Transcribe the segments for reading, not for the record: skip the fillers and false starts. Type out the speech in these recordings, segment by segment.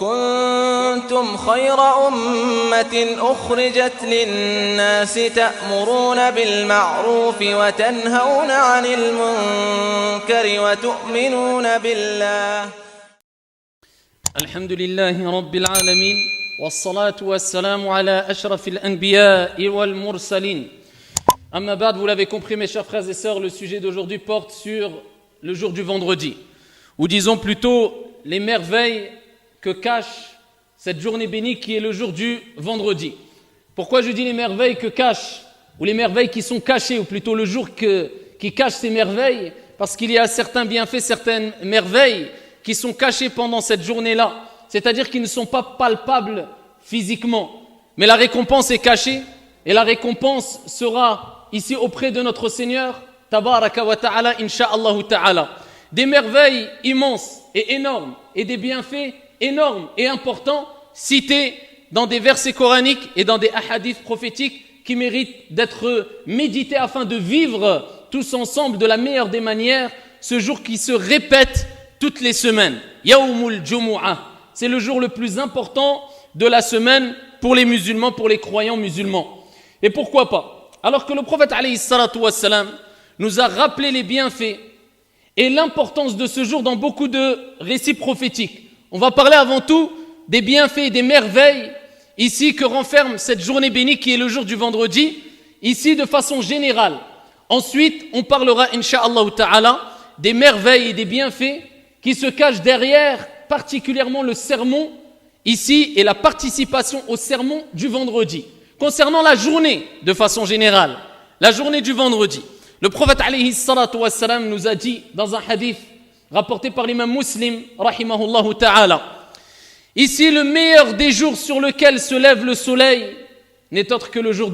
كنتم خير أمة أخرجت للناس تأمرون بالمعروف وتنهون عن المنكر وتؤمنون بالله. الحمد لله رب العالمين والصلاة والسلام على أشرف الأنبياء والمرسلين. Amma ba'd, vous l'avez compris mes chers frères et sœurs, le sujet d'aujourd'hui porte sur le jour du vendredi, ou disons plutôt les merveilles que cache cette journée bénie qui est le jour du vendredi. Pourquoi je dis les merveilles que cache, ou les merveilles qui sont cachées, ou plutôt le jour qui cache ces merveilles? Parce qu'il y a certains bienfaits, certaines merveilles qui sont cachées pendant cette journée-là, c'est-à-dire qui ne sont pas palpables physiquement, mais la récompense est cachée, et la récompense sera ici auprès de notre Seigneur, Tabaraka wa Ta'ala, Inch'Allah Ta'ala. Des merveilles immenses et énormes, et des bienfaits énormes et importants, cités dans des versets coraniques et dans des hadiths prophétiques qui méritent d'être médités afin de vivre tous ensemble de la meilleure des manières ce jour qui se répète toutes les semaines. Yawmul Jumu'ah. C'est le jour le plus important de la semaine pour les musulmans, pour les croyants musulmans. Et pourquoi pas? Alors que le prophète alayhi salatu wassalam nous a rappelé les bienfaits et l'importance de ce jour dans beaucoup de récits prophétiques. On va parler avant tout des bienfaits et des merveilles ici que renferme cette journée bénie qui est le jour du vendredi, ici de façon générale. Ensuite, on parlera, incha'Allah ta'ala, des merveilles et des bienfaits qui se cachent derrière particulièrement le sermon ici et la participation au sermon du vendredi. Concernant la journée de façon générale, la journée du vendredi, le prophète alayhi salatu wassalam nous a dit dans un hadith rapporté par l'imam Muslim, rahimahullah ta'ala, ici le meilleur des jours sur lequel se lève le soleil n'est autre que le jour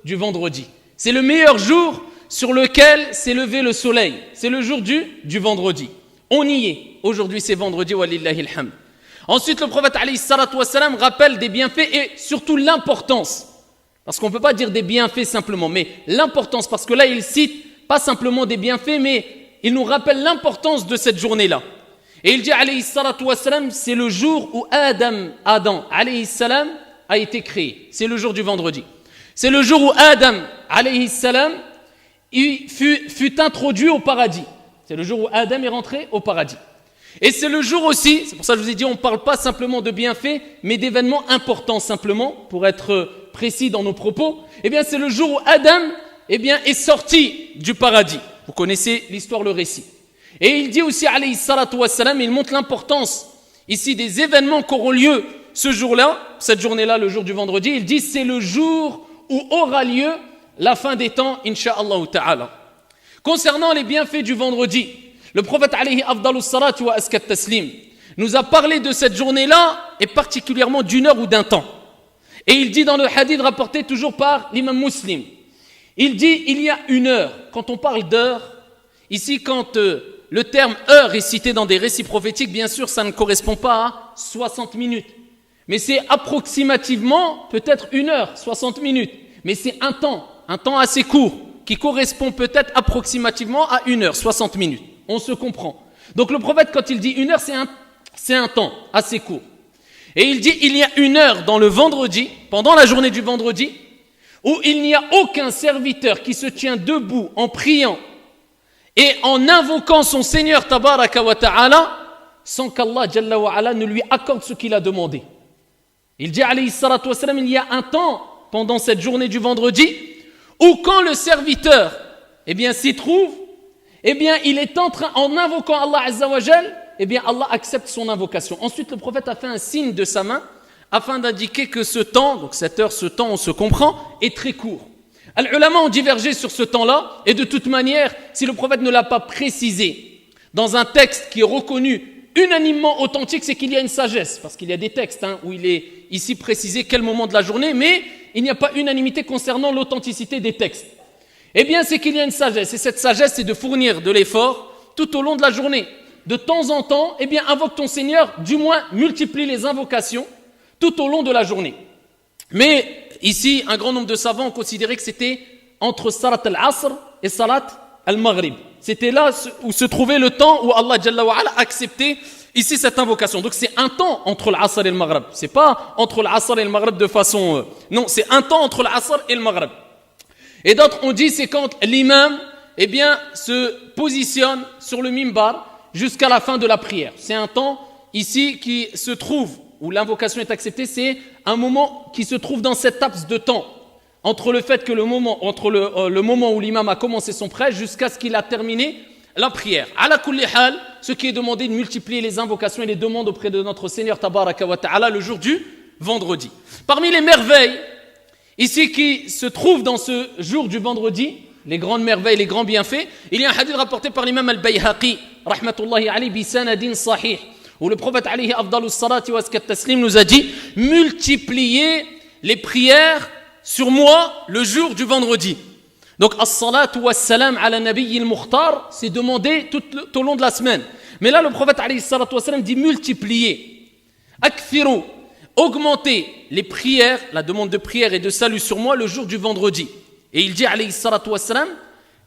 du vendredi. C'est le meilleur jour sur lequel s'est levé le soleil. C'est le jour du vendredi. On y est. Aujourd'hui c'est vendredi, walillahi alhamd. Ensuite le prophète alayhi salatu wassalam rappelle des bienfaits et surtout l'importance. Parce qu'on ne peut pas dire des bienfaits simplement, mais l'importance, parce que là il cite pas simplement des bienfaits, mais il nous rappelle l'importance de cette journée-là. Et il dit alayhi salatu wassalam, c'est le jour où Adam alayhi salam a été créé. C'est le jour du vendredi. C'est le jour où Adam alayhi salam fut introduit au paradis. C'est le jour où Adam est rentré au paradis. Et c'est le jour aussi, c'est pour ça que je vous ai dit, on ne parle pas simplement de bienfaits, mais d'événements importants simplement, pour être précis dans nos propos. Eh bien, c'est le jour où Adam, est sorti du paradis. Vous connaissez l'histoire, le récit. Et il dit aussi, alayhi salatu wassalam, il montre l'importance ici des événements qui auront lieu ce jour-là, cette journée-là, le jour du vendredi. Il dit, c'est le jour où aura lieu la fin des temps, incha'Allah ta'ala. Concernant les bienfaits du vendredi, le prophète alayhi afdalus salatu wa askat taslim nous a parlé de cette journée-là et particulièrement d'une heure ou d'un temps. Et il dit dans le hadith rapporté toujours par l'imam Muslim, il dit il y a une heure. Quand on parle d'heure, ici quand le terme heure est cité dans des récits prophétiques, bien sûr ça ne correspond pas à 60 minutes. Mais c'est approximativement peut-être une heure, 60 minutes. Mais c'est un temps assez court qui correspond peut-être approximativement à une heure, 60 minutes. On se comprend. Donc le prophète, quand il dit une heure, c'est un temps assez court. Et il dit, il y a une heure dans le vendredi, pendant la journée du vendredi, où il n'y a aucun serviteur qui se tient debout en priant et en invoquant son Seigneur Tabaraka wa Ta'ala, sans qu'Allah Jalla wa Ala ne lui accorde ce qu'il a demandé. Il dit, alayhi salatu wassalam, il y a un temps, pendant cette journée du vendredi, où quand le serviteur, s'y trouve, il est en invoquant Allah Azza wa Jal, Allah accepte son invocation. Ensuite, le prophète a fait un signe de sa main afin d'indiquer que ce temps, donc cette heure, ce temps, on se comprend, est très court. Les ulama ont divergé sur ce temps-là, et de toute manière, si le prophète ne l'a pas précisé dans un texte qui est reconnu unanimement authentique, c'est qu'il y a une sagesse, parce qu'il y a des textes où il est ici précisé quel moment de la journée, mais il n'y a pas unanimité concernant l'authenticité des textes. C'est qu'il y a une sagesse, et cette sagesse, c'est de fournir de l'effort tout au long de la journée. De temps en temps, invoque ton Seigneur, du moins multiplie les invocations tout au long de la journée. Mais ici, un grand nombre de savants ont considéré que c'était entre Salat al-Asr et Salat al-Maghrib. C'était là où se trouvait le temps où Allah Jalla wa Ala acceptait ici cette invocation. Donc c'est un temps entre l'Asr et le Maghrib. C'est pas entre l'Asr et le Maghrib de façon... non, c'est un temps entre l'Asr et le Maghrib. Et d'autres ont dit c'est quand l'imam se positionne sur le mimbar jusqu'à la fin de la prière. C'est un temps ici qui se trouve, où l'invocation est acceptée, c'est un moment qui se trouve dans cette laps de temps entre le fait que le moment où l'imam a commencé son prêche jusqu'à ce qu'il a terminé la prière. Ala kulli hal, ce qui est demandé de multiplier les invocations et les demandes auprès de notre Seigneur Tabaraka wa Ta'ala le jour du vendredi. Parmi les merveilles ici qui se trouvent dans ce jour du vendredi, les grandes merveilles, les grands bienfaits, il y a un hadith rapporté par l'imam al-Bayhaqi, rahmatullahi alayhi, bi sanadin sahih, où le prophète alayhi afdalus salati wa azkat taslim nous a dit multipliez les prières sur moi le jour du vendredi. Donc as-salatu was-salam ala nabiy al-mukhtar, c'est demandé tout au long de la semaine. Mais là le prophète alayhi salatu was-salam dit multipliez, akthiru, augmentez les prières, la demande de prière et de salut sur moi le jour du vendredi. Et il dit alayhi salatu wassalam,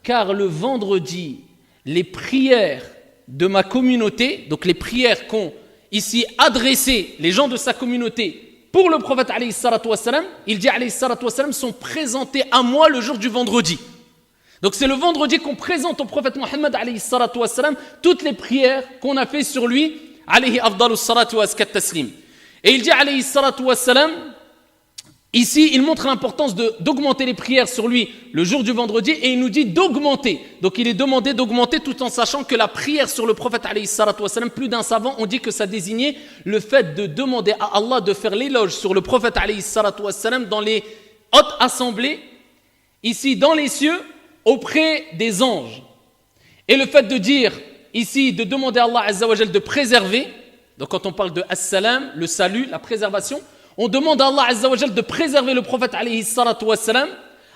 car le vendredi, les prières de ma communauté, donc les prières qu'ont ici adressées les gens de sa communauté pour le prophète alayhi salatu wassalam, il dit alayhi salatu wassalam, sont présentées à moi le jour du vendredi. Donc c'est le vendredi qu'on présente au prophète Mohammed alayhi salatu wassalam toutes les prières qu'on a fait sur lui alayhi afdalus salatu wa azkat taslim. Et il dit alayhi salatu wassalam, ici, il montre l'importance d'augmenter les prières sur lui le jour du vendredi et il nous dit d'augmenter. Donc il est demandé d'augmenter tout en sachant que la prière sur le prophète alayhi salatu wassalam, plus d'un savant ont dit que ça désignait le fait de demander à Allah de faire l'éloge sur le prophète alayhi salatu wassalam dans les hautes assemblées, ici dans les cieux, auprès des anges. Et le fait de dire ici, de demander à Allah azza wa jal de préserver, donc quand on parle de as-salam, le salut, la préservation, on demande à Allah azza wa jal de préserver le prophète alayhi salatu wassalam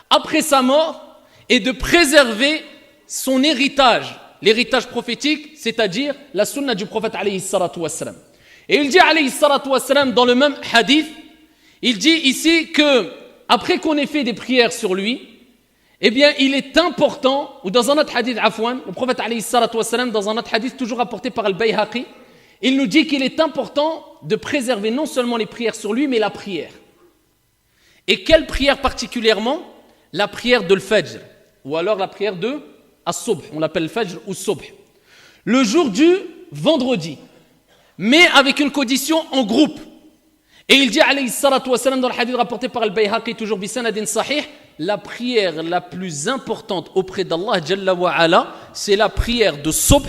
après sa mort et de préserver son héritage, l'héritage prophétique, c'est-à-dire la sunna du prophète alayhi salatu wassalam. Et il dit alayhi salatu wassalam dans le même hadith, il dit ici que après qu'on ait fait des prières sur lui, eh bien il est important, ou dans un autre hadith afwan, le prophète alayhi salatu wassalam dans un autre hadith toujours rapporté par al-Bayhaqi, il nous dit qu'il est important de préserver non seulement les prières sur lui, mais la prière. Et quelle prière particulièrement? La prière de l'Fajr, ou alors la prière de As-Subh, on l'appelle le Fajr ou Subh. Le jour du vendredi, mais avec une condition en groupe. Et il dit, alayhi salatu wassalam, dans le hadith rapporté par al-Bayhaqi, toujours bisanadin sahih, la prière la plus importante auprès d'Allah, Jalla wa ala, c'est la prière de Subh,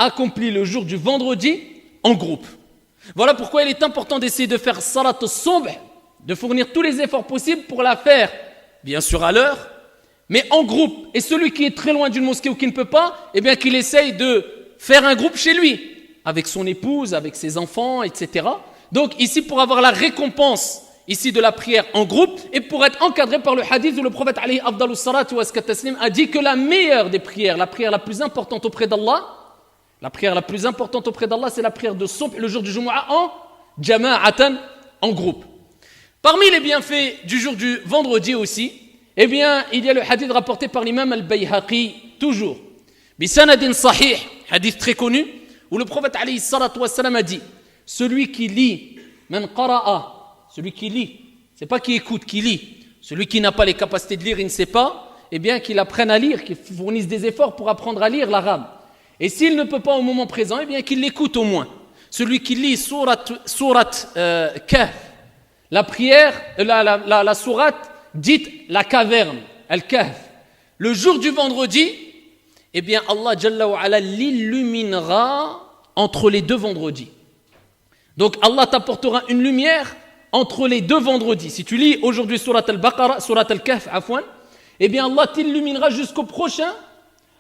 accompli le jour du vendredi en groupe. Voilà pourquoi il est important d'essayer de faire salat al-subh, de fournir tous les efforts possibles pour la faire, bien sûr à l'heure, mais en groupe. Et celui qui est très loin d'une mosquée ou qui ne peut pas, eh bien qu'il essaye de faire un groupe chez lui, avec son épouse, avec ses enfants, etc. Donc ici pour avoir la récompense ici de la prière en groupe et pour être encadré par le hadith où le prophète alayhi afdalus salatu wa azkat taslim a dit que la meilleure des prières, la prière la plus importante auprès d'Allah, c'est la prière de Subh le jour du Jumu'ah en jama'atan, en groupe. Parmi les bienfaits du jour du vendredi aussi, eh bien, il y a le hadith rapporté par l'imam al-Bayhaqi, toujours. Bisanadin sahih, hadith très connu, où le prophète alayhi salatu wassalam a dit, celui qui lit, man qara'a, celui qui lit, c'est pas qui écoute, qui lit. Celui qui n'a pas les capacités de lire, il ne sait pas, eh bien, qu'il apprenne à lire, qu'il fournisse des efforts pour apprendre à lire l'arabe. Et s'il ne peut pas au moment présent, eh bien qu'il l'écoute au moins. Celui qui lit surat Kahf, la prière, la sourate dite la caverne, al-Kahf, le jour du vendredi, eh bien Allah Jalla wa ala l'illuminera entre les deux vendredis. Donc Allah t'apportera une lumière entre les deux vendredis. Si tu lis aujourd'hui surat al-Baqarah, surat al-Kahf, afwan, eh bien Allah t'illuminera jusqu'au prochain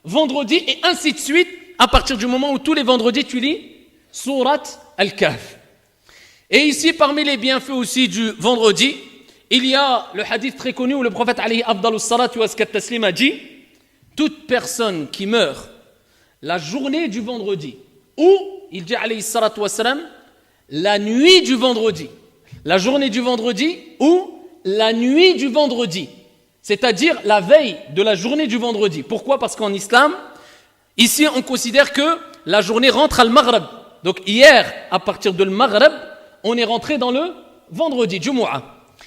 vendredi et ainsi de suite, à partir du moment où tous les vendredis tu lis Surat Al-Kahf. Et ici, parmi les bienfaits aussi du vendredi, il y a le hadith très connu où le prophète alayhi afdalus salatu wa azkat taslim a dit, toute personne qui meurt la journée du vendredi, ou, il dit alayhi salatu wa salam, la nuit du vendredi, la journée du vendredi ou la nuit du vendredi, c'est-à-dire la veille de la journée du vendredi. Pourquoi? Parce qu'en islam, ici on considère que la journée rentre al-Maghrib, Donc hier, à partir de Maghreb, on est rentré dans le vendredi, Jumu'ah.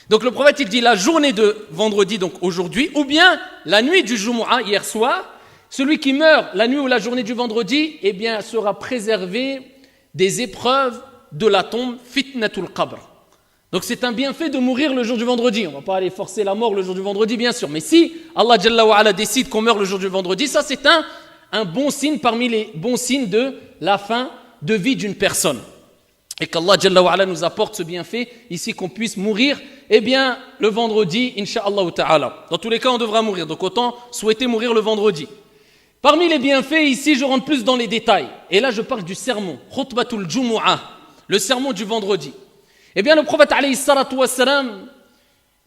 Donc le prophète il dit la journée de vendredi, donc aujourd'hui, ou bien la nuit du Jumu'ah, hier soir, celui qui meurt la nuit ou la journée du vendredi, eh bien sera préservé des épreuves de la tombe, fitnatul qabr. Donc c'est un bienfait de mourir le jour du vendredi. On ne va pas aller forcer la mort le jour du vendredi, bien sûr. Mais si Allah Jalla wa Ala décide qu'on meurt le jour du vendredi, ça c'est un bon signe parmi les bons signes de la fin de vie d'une personne. Et qu'Allah Jalla wa Ala nous apporte ce bienfait ici, qu'on puisse mourir, eh bien, le vendredi, Inch'Allah ta'ala. Dans tous les cas, on devra mourir. Donc autant souhaiter mourir le vendredi. Parmi les bienfaits, ici, je rentre plus dans les détails. Et là, je parle du sermon. Khutbatul Jumu'ah, le sermon du vendredi. Eh bien, le prophète alayhi salatu wassalam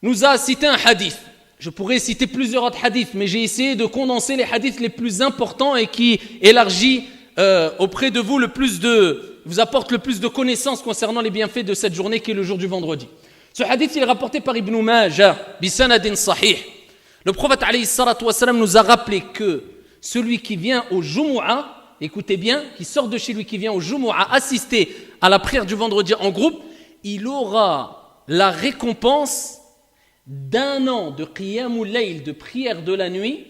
nous a cité un hadith. Je pourrais citer plusieurs autres hadiths, mais j'ai essayé de condenser les hadiths les plus importants et qui élargit auprès de vous vous apporte le plus de connaissances concernant les bienfaits de cette journée qui est le jour du vendredi. Ce hadith, il est rapporté par Ibn Majah, bisanadin sahih. Le prophète alayhi salatu wassalam nous a rappelé que celui qui vient au Jumu'ah, écoutez bien, qui sort de chez lui, qui vient au Jumu'ah assister à la prière du vendredi en groupe, il aura la récompense d'1 an de qiyamul layl, de prière de la nuit,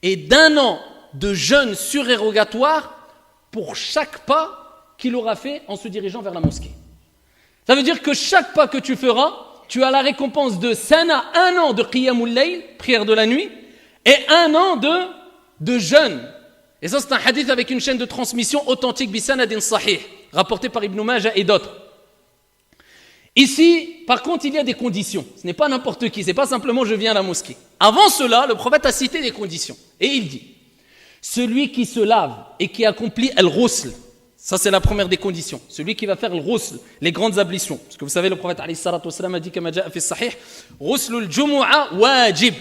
et d'1 an de jeûne surérogatoire pour chaque pas qu'il aura fait en se dirigeant vers la mosquée. Ça veut dire que chaque pas que tu feras, tu as la récompense de 1 an de qiyamul layl, prière de la nuit, et 1 an de jeûne. Et ça, c'est un hadith avec une chaîne de transmission authentique, bisanadin sahih, rapporté par Ibn Majah et d'autres. Ici, par contre, il y a des conditions. Ce n'est pas n'importe qui, ce n'est pas simplement je viens à la mosquée. Avant cela, le prophète a cité des conditions. Et il dit, celui qui se lave et qui accomplit al-ghusl, ça c'est la première des conditions. Celui qui va faire al-ghusl, les grandes ablutions. Parce que vous savez, le prophète alayhi salatu wassalam a dit, kama ja'a fi sahih, ghuslul jumu'ah wajib.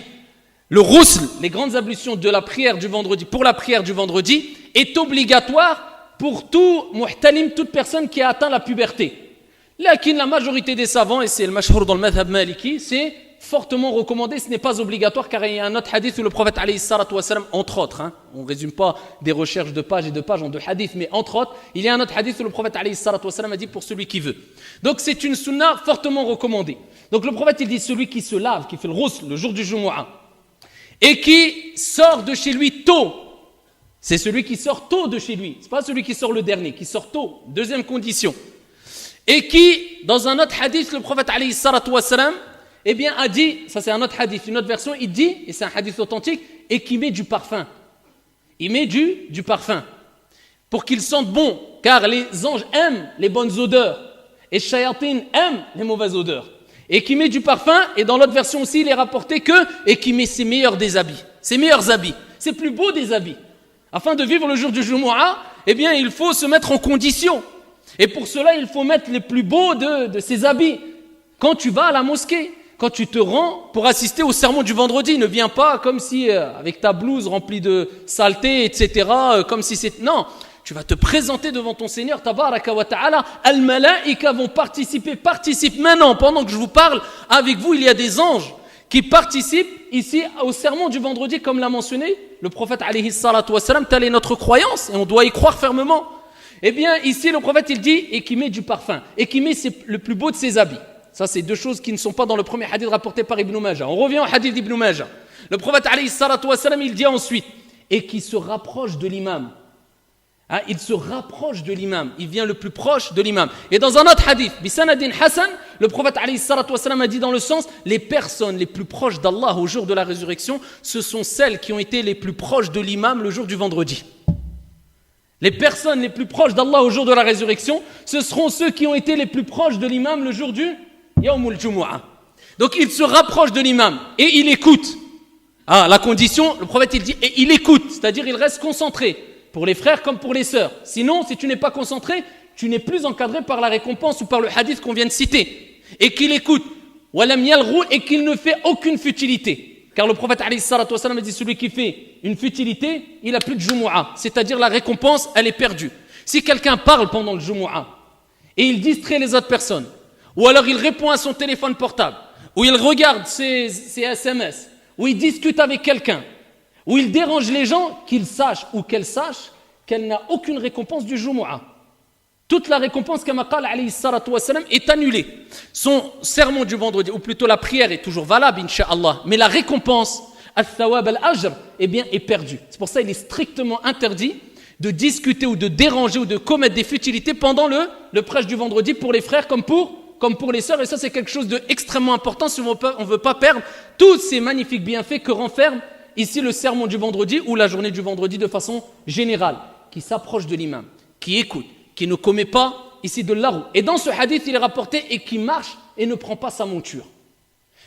Le ghusl, les grandes ablutions de la prière du vendredi, pour la prière du vendredi, est obligatoire pour tout muhtalim, toute personne qui a atteint la puberté. Lakin la majorité des savants, et c'est le mashhour dans le madhab maliki, c'est fortement recommandé, ce n'est pas obligatoire, car il y a un autre hadith où le prophète alayhi salatu wassalam, entre autres, on ne résume pas des recherches de pages et de pages en 2 hadiths, mais entre autres, il y a un autre hadith où le prophète alayhi salatu wassalam a dit pour celui qui veut. Donc c'est une sunna fortement recommandée. Donc le prophète il dit celui qui se lave, qui fait le ghusl le jour du Jumu'ah, et qui sort de chez lui tôt, c'est celui qui sort tôt de chez lui, c'est pas celui qui sort le dernier, qui sort tôt, deuxième condition. Et qui, dans un autre hadith, le prophète alayhi salatu wassalam, eh bien, a dit, ça c'est un autre hadith, une autre version, il dit, et c'est un hadith authentique, et qui met du parfum. Il met du parfum. Pour qu'il sente bon, car les anges aiment les bonnes odeurs, et shayatin aiment les mauvaises odeurs. Et qui met du parfum, et dans l'autre version aussi, il est rapporté que, et qui met ses meilleurs des habits, ses meilleurs habits, ses plus beaux des habits. Afin de vivre le jour du Jumu'ah, eh bien, il faut se mettre en condition. Et pour cela, il faut mettre les plus beaux de ses habits. Quand tu vas à la mosquée, quand tu te rends pour assister au sermon du vendredi, ne viens pas comme si, avec ta blouse remplie de saleté, etc., comme si c'est... Non, tu vas te présenter devant ton Seigneur, tabaraka wa ta'ala. Al-malaïka vont participent maintenant, pendant que je vous parle, avec vous, il y a des anges qui participent ici au sermon du vendredi, comme l'a mentionné le prophète alayhi salatu wassalam, telle est notre croyance, et on doit y croire fermement. Eh bien, ici, le prophète, il dit, et qui met du parfum, et qui met le plus beau de ses habits. Ça, c'est 2 choses qui ne sont pas dans le premier hadith rapporté par Ibn Majah. On revient au hadith d'Ibn Majah. Le prophète, alayhi salatu wassalam, il dit ensuite, et qui se rapproche de l'imam. Il se rapproche de l'imam, il vient le plus proche de l'imam. Et dans un autre hadith, bisanadin hasan, le prophète, alayhi salatu wassalam, a dit dans le sens, les personnes les plus proches d'Allah au jour de la résurrection, ce sont celles qui ont été les plus proches de l'imam le jour du vendredi. Les personnes les plus proches d'Allah au jour de la résurrection, ce seront ceux qui ont été les plus proches de l'imam le jour du Yawmul Jumu'ah. Donc il se rapproche de l'imam et il écoute. La condition, le prophète il dit, et il écoute, c'est-à-dire il reste concentré, pour les frères comme pour les sœurs. Sinon, si tu n'es pas concentré, tu n'es plus encadré par la récompense ou par le hadith qu'on vient de citer. Et qu'il écoute, walam yalghou, et qu'il ne fait aucune futilité. Car le prophète alayhi salatu wassalam a dit celui qui fait une futilité, il n'a plus de Jumu'ah. C'est-à-dire la récompense, elle est perdue. Si quelqu'un parle pendant le Jumu'ah et il distrait les autres personnes, ou alors il répond à son téléphone portable, ou il regarde ses SMS, ou il discute avec quelqu'un, ou il dérange les gens, qu'il sache ou qu'elle sache qu'elle n'a aucune récompense du Jumu'ah. toute la récompense kama qala alayhi salatu wa salam est annulée. Son sermon du vendredi, ou plutôt la prière est toujours valable, incha'Allah, mais la récompense, al-thawab al-ajr, eh bien, est perdue. C'est pour ça qu'il est strictement interdit de discuter ou de déranger ou de commettre des futilités pendant le prêche du vendredi pour les frères comme pour les sœurs. Et ça, c'est quelque chose d'extrêmement important si on ne veut pas perdre tous ces magnifiques bienfaits que renferme ici le sermon du vendredi ou la journée du vendredi de façon générale, qui s'approche de l'imam, qui écoute, qui ne commet pas ici de l'arou. Et dans ce hadith, il est rapporté et qui marche et ne prend pas sa monture.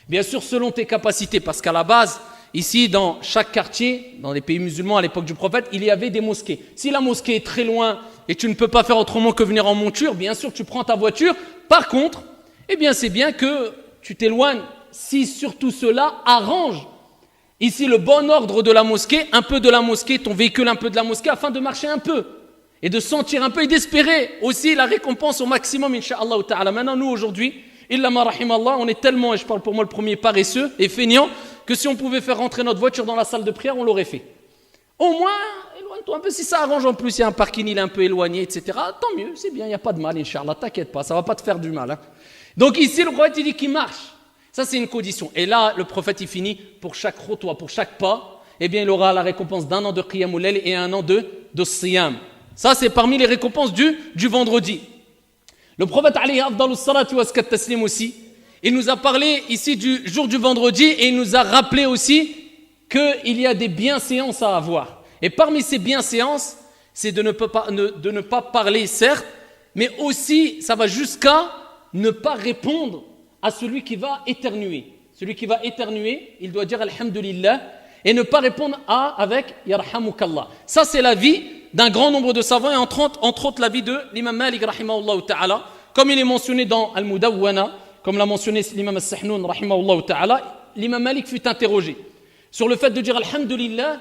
Bien sûr, selon tes capacités, parce qu'à la base, ici, dans chaque quartier, dans les pays musulmans à l'époque du prophète, il y avait des mosquées. Si la mosquée est très loin et tu ne peux pas faire autrement que venir en monture, bien sûr, tu prends ta voiture. Par contre, eh bien, c'est bien que tu t'éloignes si surtout cela arrange ici le bon ordre de la mosquée, un peu de la mosquée, ton véhicule un peu de la mosquée, afin de marcher un peu et de sentir un peu et d'espérer aussi la récompense au maximum, incha'Allah ta'ala. Maintenant, nous, aujourd'hui, illa ma rahimallah, on est tellement, et je parle pour moi le premier, paresseux et feignant, que si on pouvait faire rentrer notre voiture dans la salle de prière, on l'aurait fait. Au moins, éloigne-toi un peu, si ça arrange en plus, il y a un parking, il est un peu éloigné, etc. Tant mieux, c'est bien, il n'y a pas de mal, incha'Allah, t'inquiète pas, ça ne va pas te faire du mal. Hein. Donc ici, le prophète, il dit qu'il marche. Ça, c'est une condition. Et là, le prophète, il finit, pour chaque khutwa, pour chaque pas, eh bien, il aura la récompense d'1 an de qiyamul layl et 1 an de siyam. Ça, c'est parmi les récompenses du vendredi. Le prophète, alayhi afdalus salatu wa askat taslim aussi, il nous a parlé ici du jour du vendredi et il nous a rappelé aussi qu'il y a des bienséances à avoir. Et parmi ces bienséances, c'est de ne pas parler, certes, mais aussi, ça va jusqu'à ne pas répondre à celui qui va éternuer. Celui qui va éternuer, il doit dire Alhamdulillah et ne pas répondre avec Yarhamukallah. Ça, c'est la vie d'un grand nombre de savants et entre autres la vie de l'imam Malik rahimahullah ta'ala, comme il est mentionné dans Al-Mudawwana, comme l'a mentionné l'imam As-Sahnoun rahimahullah ta'ala. L'imam Malik fut interrogé sur le fait de dire Alhamdulillah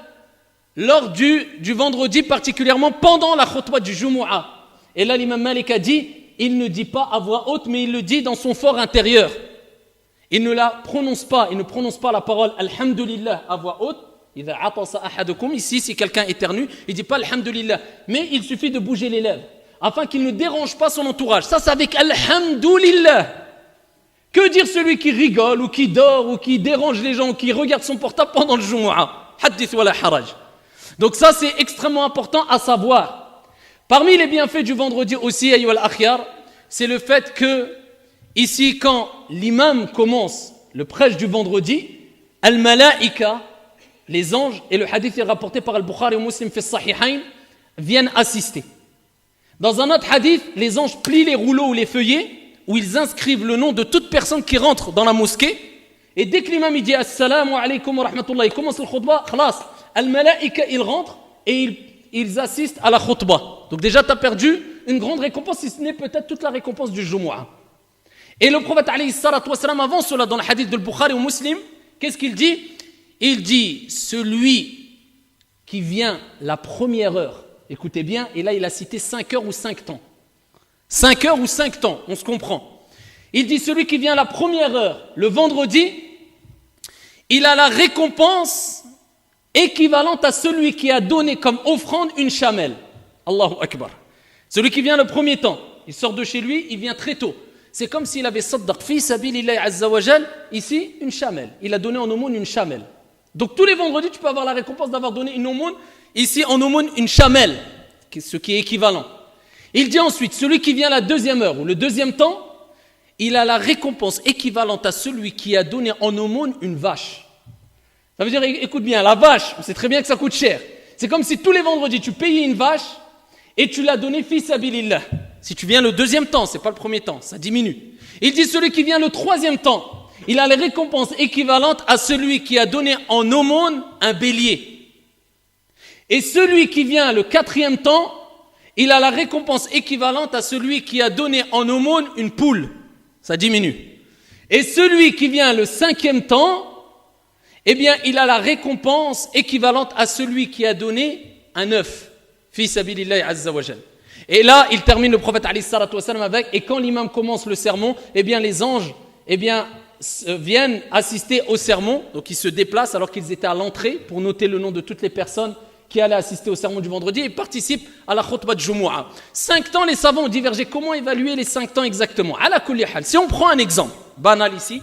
lors du vendredi, particulièrement pendant la khutbah du Jumu'ah. Et là, l'imam Malik a dit, il ne dit pas à voix haute, mais il le dit dans son fort intérieur. Il ne la prononce pas, il ne prononce pas la parole Alhamdulillah à voix haute. Ici, si quelqu'un éternue, il ne dit pas Alhamdulillah, mais il suffit de bouger les lèvres afin qu'il ne dérange pas son entourage. Ça, c'est avec Alhamdulillah. Que dire celui qui rigole ou qui dort ou qui dérange les gens ou qui regarde son portable pendant le Jumu'ah? Hadith wala haraj. Donc ça, c'est extrêmement important à savoir. Parmi les bienfaits du vendredi aussi, ayyuhal akhyar, c'est le fait que ici, quand l'imam commence le prêche du vendredi, al-malaika, les anges, et le hadith est rapporté par Al-Bukhari et Muslim fi Sahihain, viennent assister. Dans un autre hadith, les anges plient les rouleaux ou les feuillets où ils inscrivent le nom de toute personne qui rentre dans la mosquée. Et dès que l'imam il dit Assalamu alaykum wa rahmatullah, il commence le khutbah, khalas, al-malaika, ils rentrent et ils assistent à la khutbah. Donc déjà, tu as perdu une grande récompense, si ce n'est peut-être toute la récompense du Jumu'ah. Et le prophète alayhi salatu wassalam, avant cela, dans le hadith de Bukhari ou Muslim, qu'est-ce qu'il dit? Il dit, celui qui vient la première heure, écoutez bien, et là il a cité 5 heures ou 5 temps. 5 heures ou 5 temps, on se comprend. Il dit, celui qui vient la première heure, le vendredi, il a la récompense équivalente à celui qui a donné comme offrande une chamelle. Allahu Akbar. Celui qui vient le premier temps, il sort de chez lui, il vient très tôt. C'est comme s'il avait saddaq fi sabilillahi azza wa jal, ici une chamelle. Il a donné en aumône une chamelle. Donc tous les vendredis, tu peux avoir la récompense d'avoir donné une aumône, ici en aumône une chamelle, ce qui est équivalent. Il dit ensuite, celui qui vient la deuxième heure ou le deuxième temps, il a la récompense équivalente à celui qui a donné en aumône une vache. Ça veut dire, écoute bien, la vache, on sait très bien que ça coûte cher. C'est comme si tous les vendredis, tu payais une vache et tu l'as donnée fi sabilillah. Si tu viens le deuxième temps, c'est pas le premier temps, ça diminue. Il dit, celui qui vient le troisième temps, il a les récompenses équivalentes à celui qui a donné en aumône un bélier. Et celui qui vient le quatrième temps, il a la récompense équivalente à celui qui a donné en aumône une poule. Ça diminue. Et celui qui vient le cinquième temps, eh bien, il a la récompense équivalente à celui qui a donné un œuf. Fi sabilillahi azza wa jal. Et là, il termine le prophète alayhi salatu wa sallam avec, et quand l'imam commence le sermon, eh bien, les anges, eh bien, viennent assister au sermon, donc ils se déplacent alors qu'ils étaient à l'entrée pour noter le nom de toutes les personnes qui allait assister au sermon du vendredi et participe à la khutbah de Jumu'ah. 5 temps, les savants ont divergé. Comment évaluer les 5 temps exactement? Ala kulli hal. Si on prend un exemple banal ici,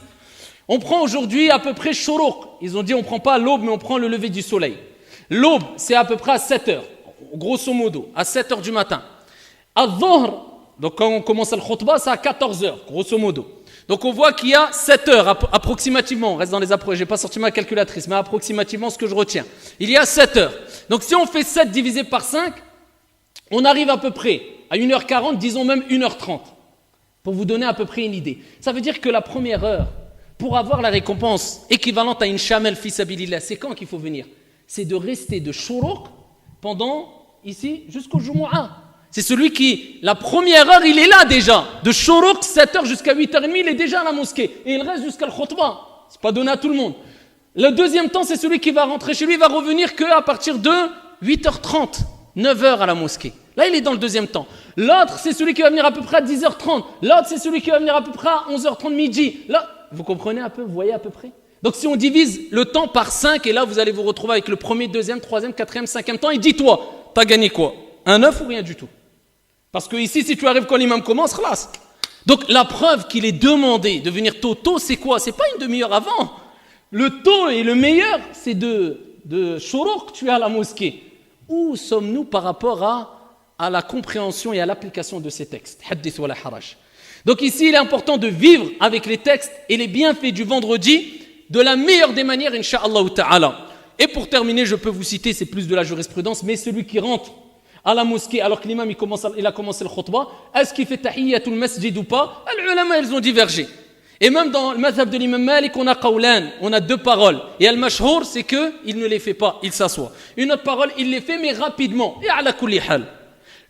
on prend aujourd'hui à peu près Shuruq. Ils ont dit on ne prend pas l'aube, mais on prend le lever du soleil. L'aube, c'est à peu près à 7 heures, grosso modo, à 7 heures du matin. Al-Dhuhr, donc quand on commence le khutbah, c'est à 14 heures, grosso modo. Donc on voit qu'il y a 7 heures approximativement, on reste dans les approches, je n'ai pas sorti ma calculatrice, mais approximativement ce que je retiens. Il y a 7 heures. Donc si on fait 7 divisé par 5, on arrive à peu près à 1h40, disons même 1h30, pour vous donner à peu près une idée. Ça veut dire que la première heure, pour avoir la récompense équivalente à une shamel fi sabilillah, c'est quand qu'il faut venir? C'est de rester de Shuruq pendant, ici, jusqu'au Jumu'ah. C'est celui qui, la première heure, il est là déjà. De Shuruq, 7h jusqu'à 8h30, il est déjà à la mosquée. Et il reste jusqu'à le khutbah. C'est pas donné à tout le monde. Le deuxième temps, c'est celui qui va rentrer chez lui, il va revenir qu'à partir de 8h30, 9h à la mosquée. Là, il est dans le deuxième temps. L'autre, c'est celui qui va venir à peu près à 10h30. L'autre, c'est celui qui va venir à peu près à 11h30 midi. Là, vous comprenez un peu, vous voyez à peu près? Donc si on divise le temps par 5, et là, vous allez vous retrouver avec le premier, deuxième, troisième, quatrième, cinquième temps, et dis-toi, t'as gagné quoi? Un 9 ou rien du tout? Parce que ici, si tu arrives quand l'imam commence, khlas. Donc la preuve qu'il est demandé de venir tôt, c'est quoi? C'est pas une demi-heure avant. Le tôt et le meilleur, c'est de Shuruq, tu es à la mosquée. Où sommes-nous par rapport à la compréhension et à l'application de ces textes? Hadith wa la haraj. Donc ici, il est important de vivre avec les textes et les bienfaits du vendredi de la meilleure des manières, incha'Allah ta'ala. Et pour terminer, je peux vous citer, c'est plus de la jurisprudence, mais celui qui rentre à la mosquée, alors que l'imam il a commencé le khutbah, est-ce qu'il fait tahiyyatul masjid ou pas? Les ulama, ils ont divergé. Et même dans le madhab de l'imam Malik, on a qawlan, on a 2 paroles. Et al-mashhour, c'est qu'il ne les fait pas, il s'assoit. Une autre parole, il les fait, mais rapidement. Et ala kulli hal.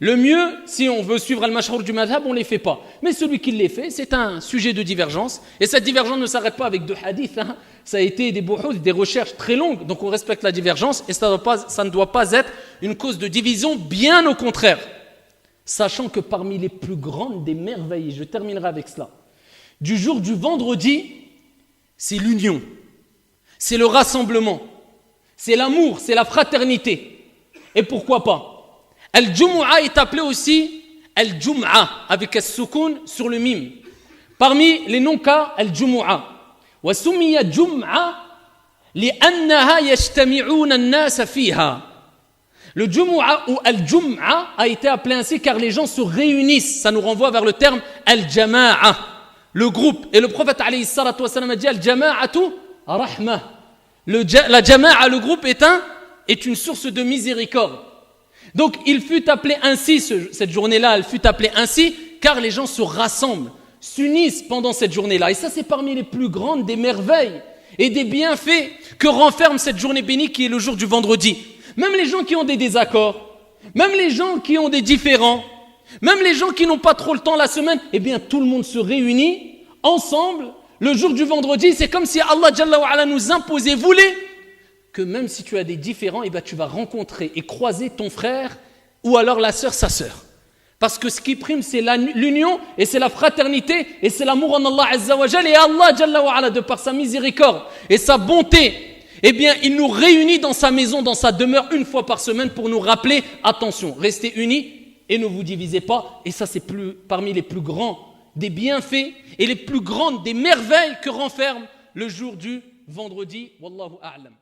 Le mieux, si on veut suivre al-mashhour du madhab, on ne les fait pas. Mais celui qui les fait, c'est un sujet de divergence. Et cette divergence ne s'arrête pas avec 2 hadiths. Hein. Ça a été des buhouth, des recherches très longues. Donc on respecte la divergence et ça ne doit pas être une cause de division, bien au contraire. Sachant que parmi les plus grandes des merveilles, je terminerai avec cela, du jour du vendredi, c'est l'union, c'est le rassemblement, c'est l'amour, c'est la fraternité. Et pourquoi pas? Al-Jumu'ah est appelé aussi Al-Jum'a avec As-Sukun sur le mime. Parmi les noms-cas, Al-Jumu'ah. وسمي جمعة لأنها يجتمعون الناس فيها. Le Jumu'ah ou Al-Jum'a a été appelé ainsi car les gens se réunissent. Ça nous renvoie vers le terme Al-Jama'a, le groupe. Et le prophète alayhi salatu wa sallam a dit Al-Jama'atu rahmah. La Jama'a, le groupe, est une source de miséricorde. Donc il fut appelé ainsi, cette journée-là, elle fut appelée ainsi car les gens se rassemblent, s'unissent pendant cette journée-là. Et ça, c'est parmi les plus grandes des merveilles et des bienfaits que renferme cette journée bénie qui est le jour du vendredi. Même les gens qui ont des désaccords, même les gens qui ont des différends, même les gens qui n'ont pas trop le temps la semaine, eh bien tout le monde se réunit ensemble. Le jour du vendredi, c'est comme si Allah Jalla wa Ala nous imposait, voulait que même si tu as des différends, eh bien tu vas rencontrer et croiser ton frère ou alors la sœur, sa sœur. Parce que ce qui prime, c'est l'union et c'est la fraternité et c'est l'amour en Allah Azza wa Jalla. Et Allah Jalla wa Ala, de par sa miséricorde et sa bonté, eh bien, il nous réunit dans sa maison, dans sa demeure, une fois par semaine pour nous rappeler, attention, restez unis et ne vous divisez pas. Et ça, c'est parmi les plus grands des bienfaits et les plus grandes des merveilles que renferme le jour du vendredi. Wallahu a'lam.